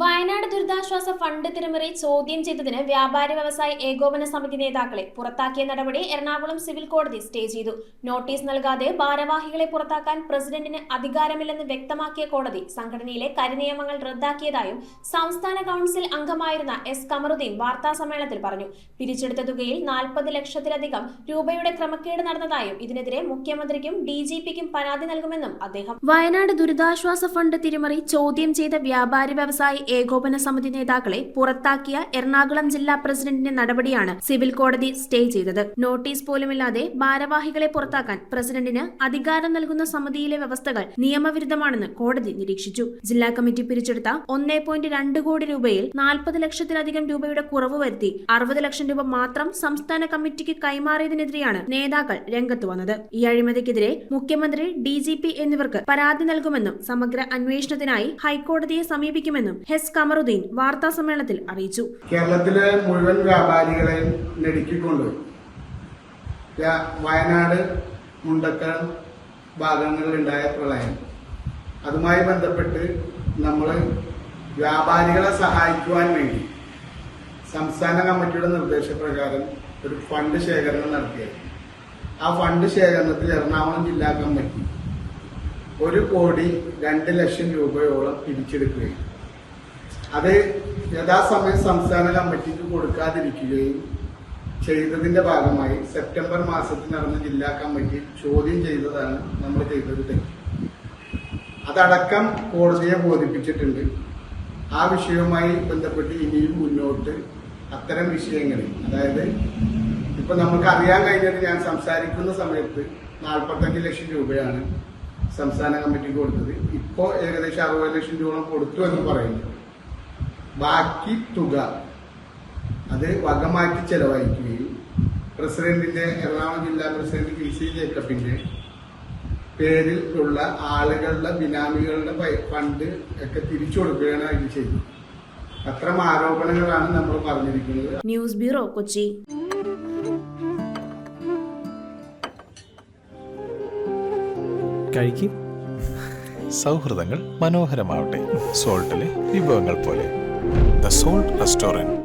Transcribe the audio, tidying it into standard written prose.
വയനാട് ദുരിതാശ്വാസ ഫണ്ട് തിരിമറി ചോദ്യം ചെയ്തതിന് വ്യാപാരി വ്യവസായി ഏകോപന സമിതി നേതാക്കളെ പുറത്താക്കിയ നടപടി എറണാകുളം സിവിൽ കോടതി സ്റ്റേ ചെയ്തു. നോട്ടീസ് നൽകാതെ ഭാരവാഹികളെ പുറത്താക്കാൻ പ്രസിഡന്റിന് അധികാരമില്ലെന്ന് വ്യക്തമാക്കിയ കോടതി സംഘടനയിലെ കരിനിയമങ്ങൾ റദ്ദാക്കിയതായും സംസ്ഥാന കൗൺസിൽ അംഗമായിരുന്ന എസ് കമറുദ്ദീൻ വാർത്താസമ്മേളനത്തിൽ പറഞ്ഞു. പിരിച്ചെടുത്ത തുകയിൽ 40 ലക്ഷത്തിലധികം രൂപയുടെ ക്രമക്കേട് നടന്നതായും ഇതിനെതിരെ മുഖ്യമന്ത്രിക്കും DGPക്കും പരാതി നൽകുമെന്നും അദ്ദേഹം. വയനാട് ദുരിതാശ്വാസ ഫണ്ട് തിരിമറി ചോദ്യം ചെയ്ത വ്യാപാരി വ്യവസായി ഏകോപന സമിതി നേതാക്കളെ പുറത്താക്കിയ എറണാകുളം ജില്ലാ പ്രസിഡന്റിന്റെ നടപടിയാണ് സിവിൽ കോടതി സ്റ്റേ ചെയ്തത്. നോട്ടീസ് പോലുമില്ലാതെ ഭാരവാഹികളെ പുറത്താക്കാൻ പ്രസിഡന്റിന് അധികാരം നൽകുന്ന സമിതിയിലെ വ്യവസ്ഥകൾ നിയമവിരുദ്ധമാണെന്ന് കോടതി നിരീക്ഷിച്ചു. ജില്ലാ കമ്മിറ്റി പിരിച്ചെടുത്ത 1.2 കോടി രൂപയിൽ 40 ലക്ഷത്തിലധികം രൂപയുടെ കുറവ് വരുത്തി 60 ലക്ഷം രൂപ മാത്രം സംസ്ഥാന കമ്മിറ്റിക്ക് കൈമാറിയതിനെതിരെയാണ് നേതാക്കൾ രംഗത്ത് വന്നത്. ഈ അഴിമതിക്കെതിരെ മുഖ്യമന്ത്രി, DGP എന്നിവർക്ക് പരാതി നൽകുമെന്നും സമഗ്ര അന്വേഷണത്തിനായി ഹൈക്കോടതിയെ സമീപിക്കുമെന്നും എസ് കമറുദ്ദീൻ വാർത്താ സമ്മേളനത്തിൽ അറിയിച്ചു. കേരളത്തിലെ മുഴുവൻ വ്യാപാരികളെയും ഞെരുക്കിക്കൊണ്ട് വയനാട്, മുണ്ടക്കൽ ഭാഗങ്ങളിലുണ്ടായ പ്രളയം, അതുമായി ബന്ധപ്പെട്ട് നമ്മൾ വ്യാപാരികളെ സഹായിക്കുവാൻ വേണ്ടി സംസ്ഥാന കമ്മിറ്റിയുടെ നിർദ്ദേശപ്രകാരം ഒരു ഫണ്ട് ശേഖരണം നടത്തിയത്. ആ ഫണ്ട് ശേഖരണത്തിൽ എറണാകുളം ജില്ലാ കമ്മിറ്റി 1.2 ലക്ഷം രൂപയോളം പിരിച്ചെടുക്കുകയും അത് യഥാസമയം സംസ്ഥാന കമ്മിറ്റിക്ക് കൊടുക്കാതിരിക്കുകയും ചെയ്തതിന്റെ ഭാഗമായി സെപ്റ്റംബർ മാസത്തിൽ നടന്ന ജില്ലാ കമ്മിറ്റി ചോദ്യം ചെയ്തതാണ് നമ്മൾ ചെയ്തത് തെറ്റ്. അതടക്കം കോടതിയെ ബോധിപ്പിച്ചിട്ടുണ്ട്. ആ വിഷയവുമായി ബന്ധപ്പെട്ട് ഇനിയും മുന്നോട്ട് അത്തരം വിഷയങ്ങളിൽ, അതായത് ഇപ്പൊ നമുക്ക് അറിയാൻ കഴിഞ്ഞത്, ഞാൻ സംസാരിക്കുന്ന സമയത്ത് 45 ലക്ഷം രൂപയാണ് സംസ്ഥാന കമ്മിറ്റിക്ക് കൊടുത്തത്. ഇപ്പോൾ ഏകദേശം 60 ലക്ഷം രൂപ കൊടുത്തു എന്ന് പറയുന്നു. ബാക്കി തുക അത് വകമാറ്റി ചെലവഴിക്കുകയും പ്രസിഡന്റിന്റെ, എറണാകുളം ജില്ലാ പ്രസിഡന്റ് PC ജേക്കബിന്റെ പേരിൽ ഉള്ള ആളുകളുടെ, ബിനാമികളുടെ ഫണ്ട് ഒക്കെ തിരിച്ചു കൊടുക്കുകയാണ് ഇത് ചെയ്തത്. അത്തരം ആരോപണങ്ങളാണ് നമ്മൾ പറഞ്ഞിരിക്കുന്നത്. News bureau, Kochi. കഴിക്കും. സൗഹൃദങ്ങൾ മനോഹരമാവട്ടെ. സോൾട്ടിലെ വിഭവങ്ങൾ പോലെ. The salt restaurant.